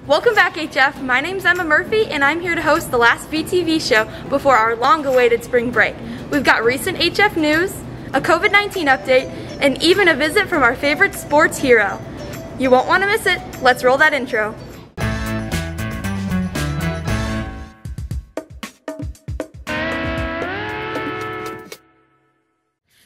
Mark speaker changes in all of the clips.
Speaker 1: Welcome back, HF. My name's Emma Murphy, and I'm here to host the last VTV show before our long-awaited spring break. We've got recent HF news, a COVID-19 update, and even a visit from our favorite sports hero. You won't want to miss it. Let's roll that intro.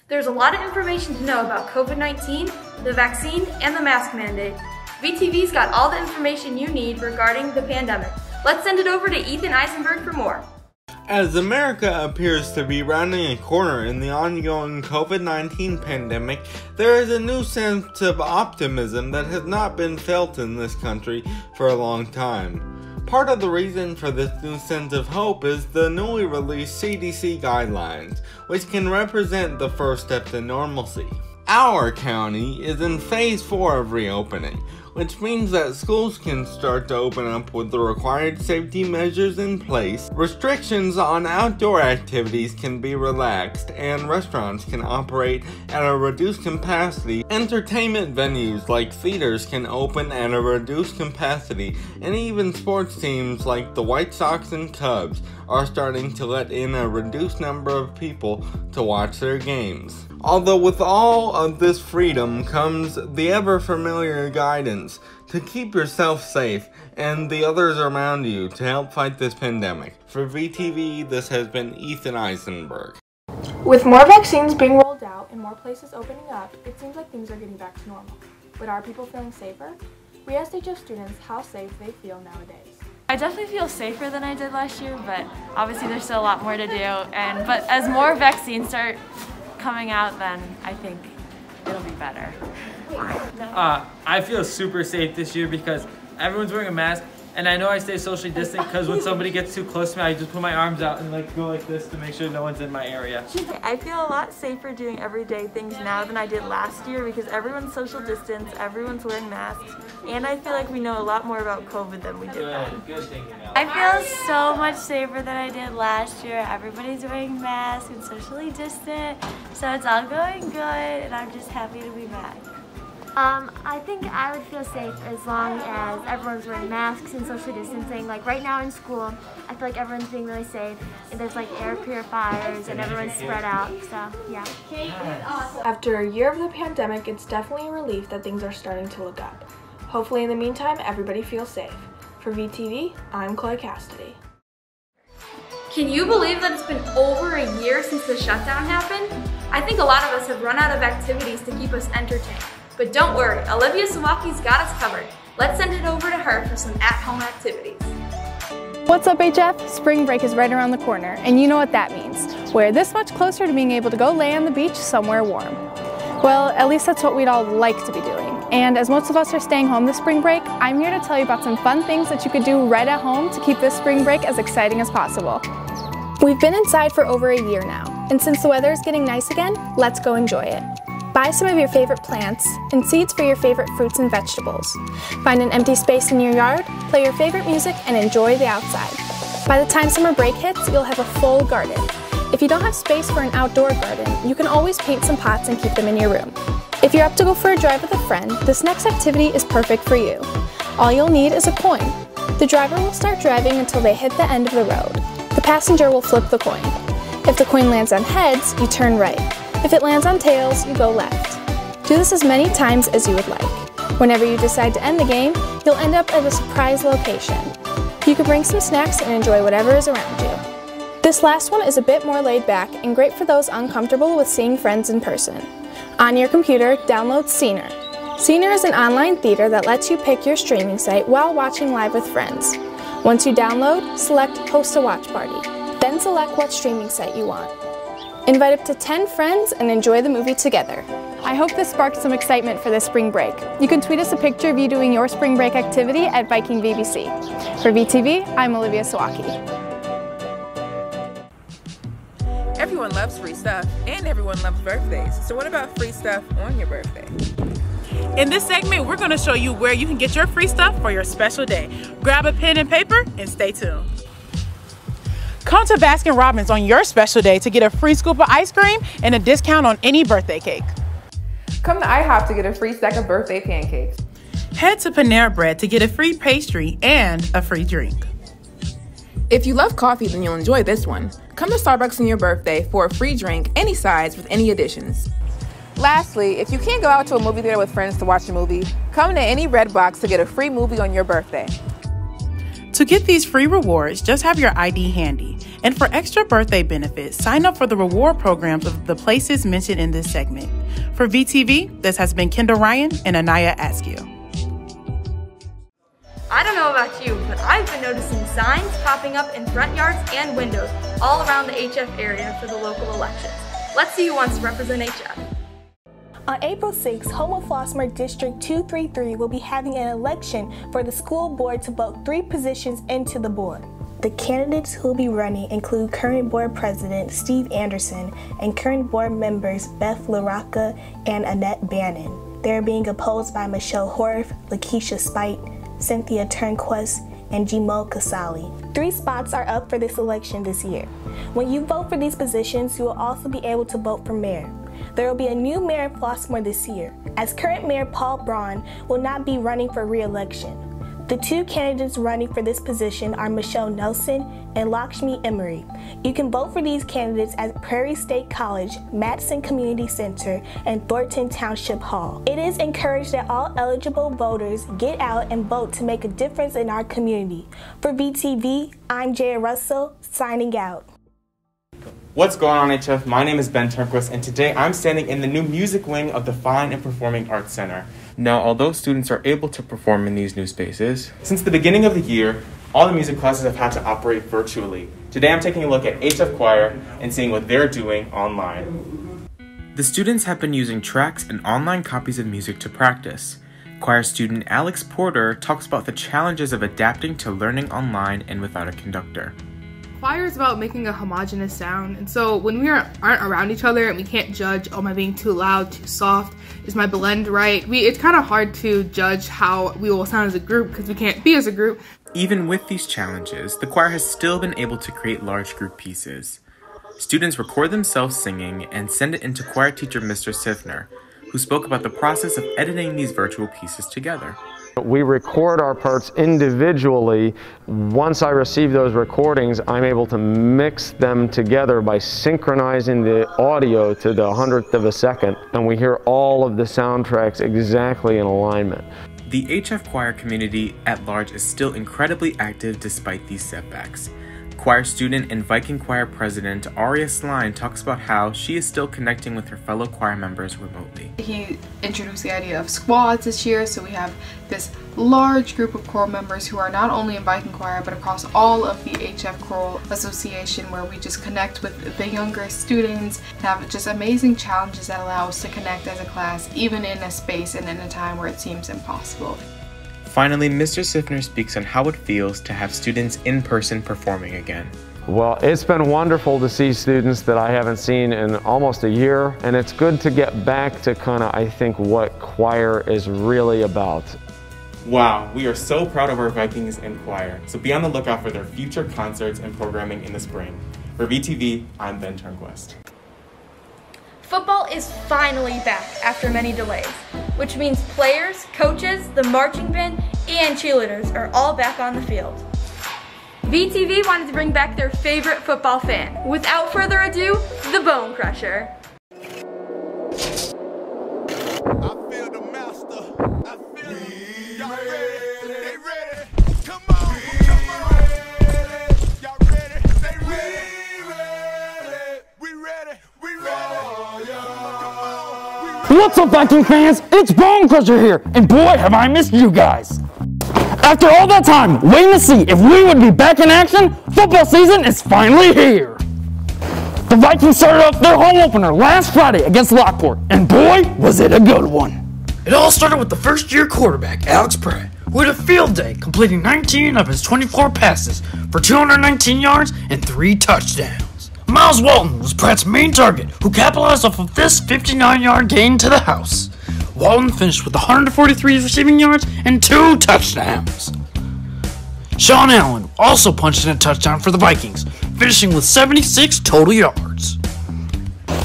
Speaker 1: There's a lot of information to know about COVID-19, the vaccine, and the mask mandate. VTV's got all the information you need regarding the pandemic. Let's send it over to Ethan Eisenberg for more.
Speaker 2: As America appears to be rounding a corner in the ongoing COVID-19 pandemic, there is a new sense of optimism that has not been felt in this country for a long time. Part of the reason for this new sense of hope is the newly released CDC guidelines, which can represent the first step to normalcy. Our county is in phase 4 of reopening, which means that schools can start to open up with the required safety measures in place, restrictions on outdoor activities can be relaxed, and restaurants can operate at a reduced capacity. Entertainment venues like theaters can open at a reduced capacity, and even sports teams like the White Sox and Cubs are starting to let in a reduced number of people to watch their games. Although with all of this freedom comes the ever-familiar guidance to keep yourself safe and the others around you to help fight this pandemic. For VTV, this has been Ethan Eisenberg.
Speaker 3: With more vaccines being rolled out and more places opening up, it seems like things are getting back to normal. But are people feeling safer? We asked HF students how safe they feel nowadays.
Speaker 4: I definitely feel safer than I did last year, but obviously there's still a lot more to do. But as more vaccines start coming out, then I think it'll be better.
Speaker 5: I feel super safe this year because everyone's wearing a mask, and I know I stay socially distant because when somebody gets too close to me, I just put my arms out and like go like this to make sure no one's in my area.
Speaker 4: I feel a lot safer doing everyday things now than I did last year because everyone's social distance, everyone's wearing masks, and I feel like we know a lot more about COVID than we did then.
Speaker 5: Good thinking.
Speaker 6: I feel so much safer than I did last year. Everybody's wearing masks and socially distant, so it's all going good, and I'm just happy to be back.
Speaker 7: I think I would feel safe as long as everyone's wearing masks and social distancing. Like right now in school, I feel like everyone's being really safe. There's like air purifiers and everyone's spread out, so yeah.
Speaker 3: After a year of the pandemic, it's definitely a relief that things are starting to look up. Hopefully in the meantime, everybody feels safe. For VTV, I'm Chloe Cassidy.
Speaker 1: Can you believe that it's been over a year since the shutdown happened? I think a lot of us have run out of activities to keep us entertained. But don't worry, Olivia Sawaki's got us covered. Let's send it over to her for some at-home activities.
Speaker 8: What's up, HF? Spring break is right around the corner, and you know what that means. We're this much closer to being able to go lay on the beach somewhere warm. Well, at least that's what we'd all like to be doing. And as most of us are staying home this spring break, I'm here to tell you about some fun things that you could do right at home to keep this spring break as exciting as possible. We've been inside for over a year now, and since the weather is getting nice again, let's go enjoy it. Buy some of your favorite plants and seeds for your favorite fruits and vegetables. Find an empty space in your yard, play your favorite music, and enjoy the outside. By the time summer break hits, you'll have a full garden. If you don't have space for an outdoor garden, you can always paint some pots and keep them in your room. If you're up to go for a drive with a friend, this next activity is perfect for you. All you'll need is a coin. The driver will start driving until they hit the end of the road. The passenger will flip the coin. If the coin lands on heads, you turn right. If it lands on tails, you go left. Do this as many times as you would like. Whenever you decide to end the game, you'll end up at a surprise location. You can bring some snacks and enjoy whatever is around you. This last one is a bit more laid back and great for those uncomfortable with seeing friends in person. On your computer, download Scener. Scener is an online theater that lets you pick your streaming site while watching live with friends. Once you download, select Host a Watch Party. Then select what streaming site you want. Invite up to 10 friends and enjoy the movie together. I hope this sparked some excitement for this spring break. You can tweet us a picture of you doing your spring break activity at VikingVBC. For VTV, I'm Olivia Sawaki.
Speaker 9: Everyone loves free stuff, and everyone loves birthdays. So what about free stuff on your birthday?
Speaker 10: In this segment, we're going to show you where you can get your free stuff for your special day. Grab a pen and paper and stay tuned. Come to Baskin-Robbins on your special day to get a free scoop of ice cream and a discount on any birthday cake.
Speaker 11: Come to IHOP to get a free stack of birthday pancakes.
Speaker 10: Head to Panera Bread to get a free pastry and a free drink.
Speaker 9: If you love coffee, then you'll enjoy this one. Come to Starbucks on your birthday for a free drink, any size, with any additions. Lastly, if you can't go out to a movie theater with friends to watch a movie, come to any Redbox to get a free movie on your birthday.
Speaker 10: To get these free rewards, just have your ID handy. And for extra birthday benefits, sign up for the reward programs of the places mentioned in this segment. For VTV, this has been Kendall Ryan and Anaya Askew.
Speaker 1: I don't know about you, but I've been noticing signs popping up in front yards and windows all around the HF area for the local elections. Let's see who wants to represent HF.
Speaker 11: On April 6, Homo-Flossmoor District 233 will be having an election for the school board to vote 3 positions into the board. The candidates who will be running include current board president Steve Anderson and current board members Beth LaRocca and Annette Bannon. They are being opposed by Michelle Horf, Lakeisha Spite, Cynthia Turnquist, and Jimo Kasali. 3 spots are up for this election this year. When you vote for these positions, you will also be able to vote for mayor. There will be a new mayor in Flossmoor this year, as current mayor Paul Braun will not be running for re-election. The 2 candidates running for this position are Michelle Nelson and Lakshmi Emery. You can vote for these candidates at Prairie State College, Matson Community Center, and Thornton Township Hall. It is encouraged that all eligible voters get out and vote to make a difference in our community. For VTV, I'm Jaya Russell, signing out.
Speaker 12: What's going on, HF? My name is Ben Turnquist, and today I'm standing in the new music wing of the Fine and Performing Arts Center. Now, although students are able to perform in these new spaces, since the beginning of the year, all the music classes have had to operate virtually. Today I'm taking a look at HF Choir and seeing what they're doing online. The students have been using tracks and online copies of music to practice. Choir student Alex Porter talks about the challenges of adapting to learning online and without a conductor.
Speaker 13: Choir is about making a homogeneous sound, and so when we aren't around each other and we can't judge, oh, am I being too loud, too soft, is my blend right? It's kind of hard to judge how we will sound as a group because we can't be as a group.
Speaker 12: Even with these challenges, the choir has still been able to create large group pieces. Students record themselves singing and send it into choir teacher Mr. Sifner, who spoke about the process of editing these virtual pieces together.
Speaker 14: We record our parts individually. Once I receive those recordings, I'm able to mix them together by synchronizing the audio to the 100th of a second, and we hear all of the soundtracks exactly in alignment.
Speaker 12: The HF choir community at large is still incredibly active despite these setbacks. Choir student and Viking choir president Aria Sline talks about how she is still connecting with her fellow choir members remotely.
Speaker 15: He introduced the idea of squads this year, so we have this large group of choral members who are not only in Viking choir but across all of the HF Choral Association, where we just connect with the younger students, have just amazing challenges that allow us to connect as a class, even in a space and in a time where it seems impossible.
Speaker 12: Finally, Mr. Sifner speaks on how it feels to have students in person performing again.
Speaker 14: Well, it's been wonderful to see students that I haven't seen in almost a year, and it's good to get back to I think, what choir is really about.
Speaker 12: Wow, we are so proud of our Vikings in choir, so be on the lookout for their future concerts and programming in the spring. For VTV, I'm Ben Turnquist.
Speaker 1: Football is finally back after many delays, which means players, coaches, the marching band, and cheerleaders are all back on the field. VTV wanted to bring back their favorite football fan. Without further ado, the Bone Crusher.
Speaker 16: What's up, Viking fans? It's Bone Crusher here, and boy, have I missed you guys. After all that time waiting to see if we would be back in action, football season is finally here. The Vikings started off their home opener last Friday against Lockport, and boy, was it a good one.
Speaker 17: It all started with the first-year quarterback, Alex Pratt, who had a field day, completing 19 of his 24 passes for 219 yards and 3 touchdowns. Miles Walton was Pratt's main target, who capitalized off of this 59-yard gain to the house. Walton finished with 143 receiving yards and 2 touchdowns. Sean Allen also punched in a touchdown for the Vikings, finishing with 76 total yards.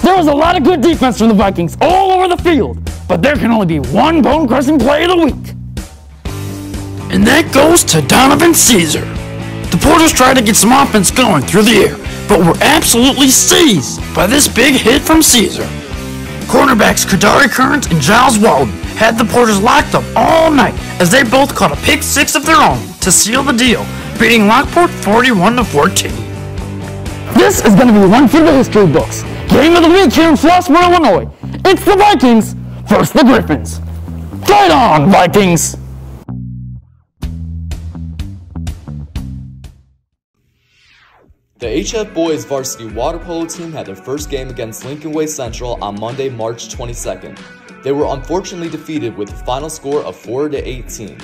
Speaker 16: There was a lot of good defense from the Vikings all over the field, but there can only be one bone-crushing play of the week.
Speaker 17: And that goes to Donovan Caesar. The Porters tried to get some offense going through the air, but were absolutely seized by this big hit from Caesar. Cornerbacks Kadari Kearns and Giles Walden had the Porters locked up all night as they both caught a pick six of their own to seal the deal, beating Lockport 41-14.
Speaker 16: This is going to be one for the history books. Game of the week here in Flossmoor, Illinois. It's the Vikings versus the Griffins. Fight on, Vikings!
Speaker 18: The HF boys varsity water polo team had their first game against Lincoln Way Central on Monday, March 22nd. They were unfortunately defeated with a final score of 4-18.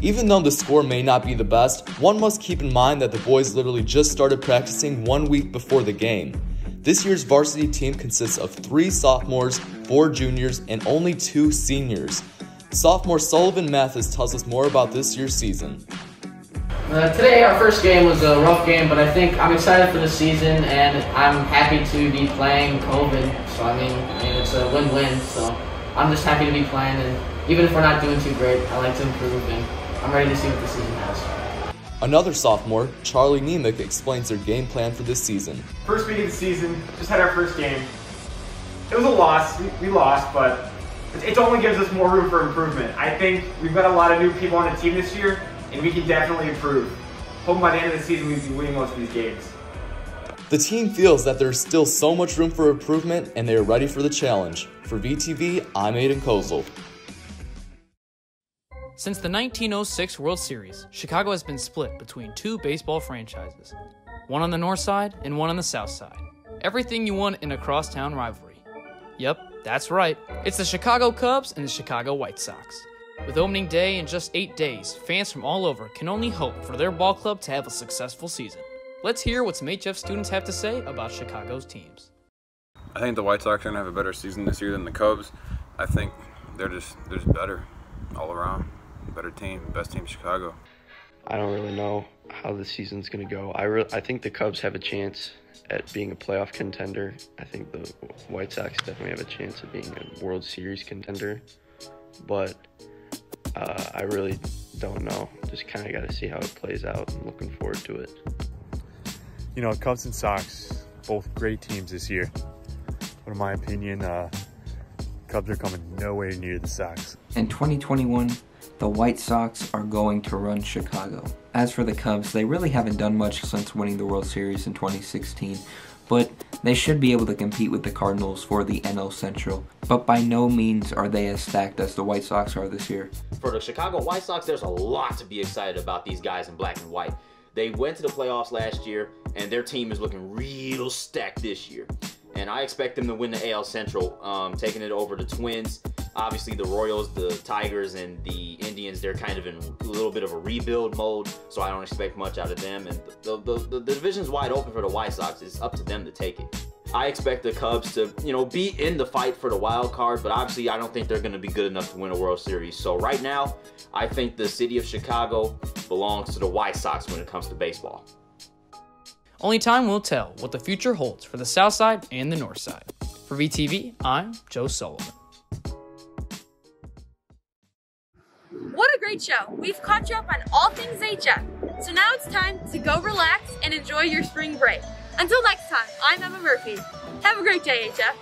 Speaker 18: Even though the score may not be the best, one must keep in mind that the boys literally just started practicing 1 week before the game. This year's varsity team consists of 3 sophomores, 4 juniors, and only 2 seniors. Sophomore Sullivan Mathis tells us more about this year's season.
Speaker 19: Today our first game was a rough game, but I think I'm excited for the season and I'm happy to be playing COVID. So I mean it's a win-win, so I'm just happy to be playing, and even if we're not doing too great, I like to improve and I'm ready to see what the season has.
Speaker 18: Another sophomore, Charlie Nemec, explains their game plan for this season.
Speaker 20: First week of the season, just had our first game. It was a loss, we lost, but it only gives us more room for improvement. I think we've got a lot of new people on the team this year, and we can definitely improve. Hoping by the end of the season we'll be winning most of these games.
Speaker 18: The team feels that there's still so much room for improvement, and they are ready for the challenge. For VTV, I'm Aiden Kozel.
Speaker 21: Since the 1906 World Series, Chicago has been split between 2 baseball franchises, one on the north side and one on the south side. Everything you want in a crosstown rivalry. Yep, that's right. It's the Chicago Cubs and the Chicago White Sox. With opening day in just 8 days, fans from all over can only hope for their ball club to have a successful season. Let's hear what some HF students have to say about Chicago's teams.
Speaker 22: I think the White Sox are going to have a better season this year than the Cubs. I think they're just better all around. Better team, best team in Chicago.
Speaker 23: I don't really know how the season's going to go. I think the Cubs have a chance at being a playoff contender. I think the White Sox definitely have a chance of being a World Series contender. But I really don't know. Just kind of got to see how it plays out. I'm looking forward to it.
Speaker 24: You know, Cubs and Sox, both great teams this year. But in my opinion, Cubs are coming nowhere near the Sox.
Speaker 25: In 2021, the White Sox are going to run Chicago. As for the Cubs, they really haven't done much since winning the World Series in 2016, but they should be able to compete with the Cardinals for the NL Central. But by no means are they as stacked as the White Sox are this year.
Speaker 26: For the Chicago White Sox, there's a lot to be excited about these guys in black and white. They went to the playoffs last year, and their team is looking real stacked this year. And I expect them to win the AL Central, taking it over the Twins. Obviously, the Royals, the Tigers, and the Indians, they're kind of in a little bit of a rebuild mode, so I don't expect much out of them. And the division's wide open for the White Sox. It's up to them to take it. I expect the Cubs to, be in the fight for the wild card, but obviously I don't think they're going to be good enough to win a World Series. So right now, I think the city of Chicago belongs to the White Sox when it comes to baseball.
Speaker 21: Only time will tell what the future holds for the south side and the north side. For VTV, I'm Joe Sullivan.
Speaker 1: What a great show! We've caught you up on all things HF. So now it's time to go relax and enjoy your spring break. Until next time, I'm Emma Murphy. Have a great day, HF.